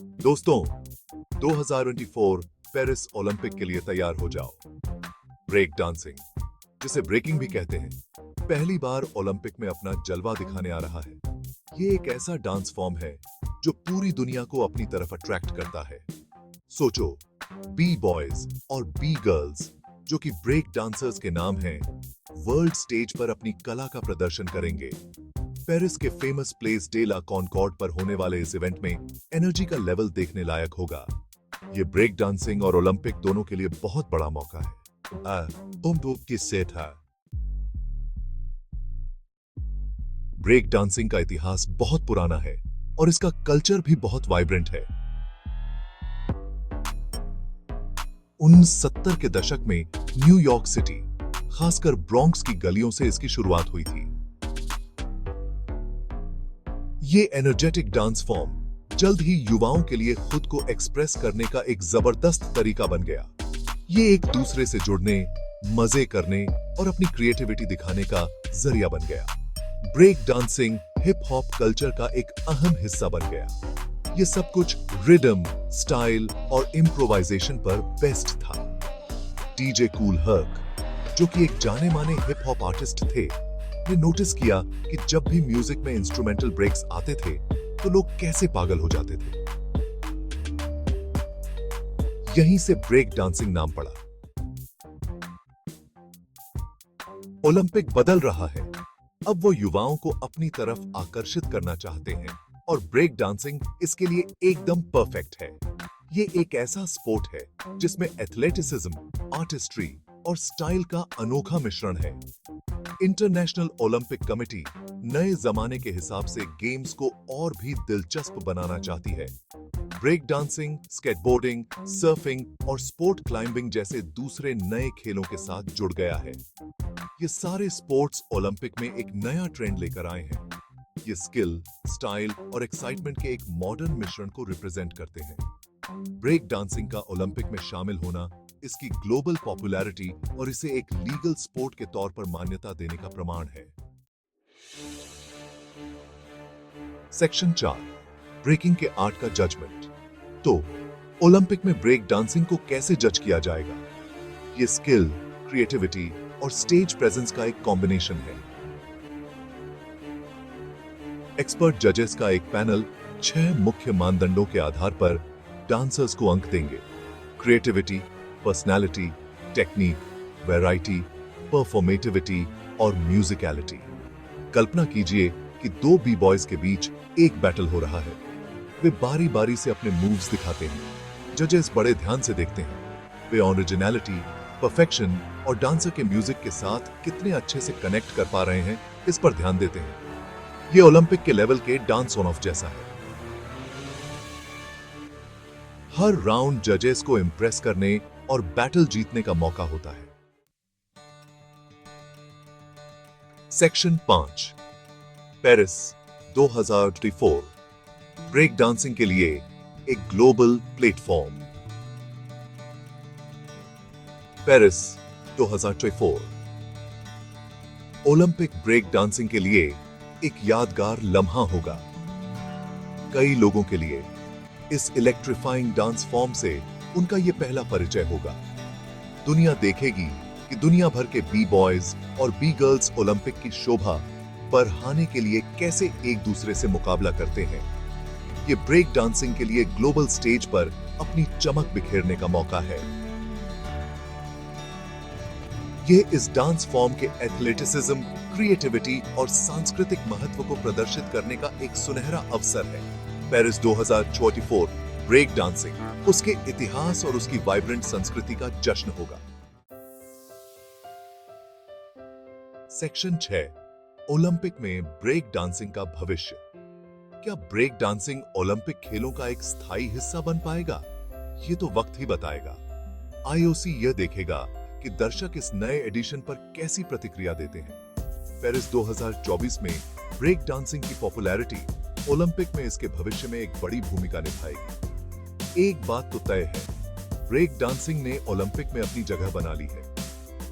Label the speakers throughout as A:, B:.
A: दोस्तों, 2024 Paris Olympic के लिए तैयार हो जाओ। ब्रेक डांसिंग, जिसे ब्रेकिंग भी कहते हैं, पहली बार ओलंपिक में अपना जलवा दिखाने आ रहा है। ये एक ऐसा डांस फॉर्म है जो पूरी दुनिया को अपनी तरफ अट्रैक्ट करता है। सोचो, बी बॉयज और बी गर्ल्स, जो कि ब्रेक डांसर्स के नाम हैं, वर्ल्ड स्टेज पर अपनी कला का प्रदर्शन करेंगे। पेरिस के famous place de la Concorde पर होने वाले इस इवेंट में एनर्जी का लेवल देखने लायक होगा। ये ब्रेक डांसिंग और ओलंपिक दोनों के लिए बहुत बड़ा मौका है। किससे था? ब्रेक डांसिंग का इतिहास बहुत पुराना है और इसका कल्चर भी बहुत वाइब्रेंट है। 1970 के दशक में न्यूयॉर्क सिटी, खासकर ब्रॉन्क्स की गलियों से इसकी शुरुआत हुई थी। ये एनर्जेटिक डांस फॉर्म जल्द ही युवाओं के लिए खुद को एक्सप्रेस करने का एक जबरदस्त तरीका बन गया। ये एक दूसरे से जुड़ने, मजे करने और अपनी क्रिएटिविटी दिखाने का जरिया बन गया। Break dancing hip hop culture का एक अहम हिस्सा बन गया। ये सब कुछ रिदम, स्टाइल और इम्प्रोवाइजेशन पर बेस्ड था। डीजे कूल हर्क, जो कि एक जाने माने हिप हॉप आर्टिस्ट थे, ने नोटिस किया कि जब भी म्यूजिक में इंस्ट्रूमेंटल ब्रेक्स आते थे तो लोग कैसे पागल हो जाते थे। यहीं से ब्रेक डांसिंग नाम पड़ा। ओलंपिक बदल रहा है। अब वो युवाओं को अपनी तरफ आकर्षित करना चाहते हैं और ब्रेक डांसिंग इसके लिए एकदम परफेक्ट है। ये एक ऐसा स्पोर्ट है जिसमें एथलेटिसिज्म, आर्टिस्ट्री और स्टाइल का अनोखा मिश्रण है। इंटरनेशनल ओलंपिक कमेटी नए जमाने के हिसाब से गेम्स को और भी दिलचस्प बनाना चाहती है। ब्रेक डांसिंग, स्केटबोर्डिंग, सर्फिंग और स्पोर्ट क्लाइंबिंग जैसे दूसरे नए खेलों के साथ जुड़ गया है। ये सारे स्पोर्ट्स ओलंपिक में एक नया ट्रेंड लेकर आए हैं। ये स्किल, स्टाइल और एक्साइटमेंट के एक मॉडर्न मिश्रण को रिप्रेजेंट करते हैं। ब्रेक डांसिंग का ओलंपिक में शामिल होना इसकी ग्लोबल पॉपुलैरिटी और इसे एक लीगल स्पोर्ट के तौर पर मान्यता देने का प्रमाण है। सेक्शन 4, ब्रेकिंग के आर्ट का जजमेंट। तो ओलंपिक में ब्रेक डांसिंग को कैसे जज किया जाएगा? ये स्किल, क्रिएटिविटी और स्टेज प्रेजेंस का एक कॉम्बिनेशन है। एक्सपर्ट जजेस का एक पैनल 6 मुख्य मानदंडों के आधार पर डांसर्स को अंक देंगे। Creativity, personality, technique, variety, performativity और म्यूजिकलिटी। कल्पना कीजिए कि 2 बी बॉयज के बीच एक बैटल हो रहा है। वे बारी बारी से अपने मूव्स दिखाते हैं। जजेस बड़े ध्यान से देखते हैं। वे ओरिजिनलिटी, परफेक्शन और डांसर के म्यूजिक के साथ कितने अच्छे से कनेक्ट कर पा रहे हैं, इस पर ध्यान देते हैं। ये ओलंपिक के लेवल के डांस ऑन ऑफ जैसा है। हर राउंड जजेस को इंप्रेस करने और बैटल जीतने का मौका होता है। सेक्शन 5, पेरिस 2024, ब्रेक डांसिंग के लिए एक global platform. Paris 2024 Olympic break dancing के लिए एक यादगार लम्हा होगा। कई लोगों के लिए इस इलेक्ट्रीफाइंग डांस फॉर्म से उनका यह पहला परिचय होगा। दुनिया देखेगी कि दुनिया भर के बी बॉयज और बी गर्ल्स ओलंपिक की शोभा बढ़ाने के लिए कैसे एक दूसरे से मुकाबला करते हैं। ये ब्रेक डांसिंग के लिए ग्लोबल स्टेज पर अपनी चमक बिखेरने का मौका है। ये इस डांस फॉर्म के एथलेटिसिज्म, क्रिएटिविटी और सांस्कृतिक महत्व को प्रदर्शित करने का एक सुनहरा अवसर है। पेरिस 2024 ब्रेक डांसिंग उसके इतिहास और उसकी वाइब्रेंट संस्कृति का जश्न होगा। सेक्शन 6, ओलंपिक में ब्रेक डांसिंग का भविष्य। क्या ब्रेक डांसिंग ओलंपिक खेलों का एक स्थायी हिस्सा बन पाएगा? ये तो वक्त ही बताएगा। आईओसी यह देखेगा कि दर्शक इस नए एडिशन पर कैसी प्रतिक्रिया देते हैं। पेरिस 2024 में ब्रेक डांसिंग की पॉपुलैरिटी ओलंपिक में इसके भविष्य में एक बड़ी भूमिका निभाएगी। एक बात तो तय है, ब्रेक डांसिंग ने ओलंपिक में अपनी जगह बना ली है।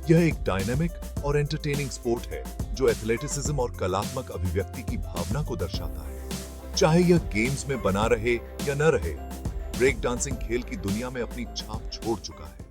A: यह एक डायनामिक और एंटरटेनिंग स्पोर्ट है जो एथलेटिसिज्म और कलात्मक अभिव्यक्ति की भावना को दर्शाता है। चाहे यह गेम्स में बना रहे या न रहे, ब्रेक डांसिंग खेल की दुनिया में अपनी छाप छोड़ चुका है।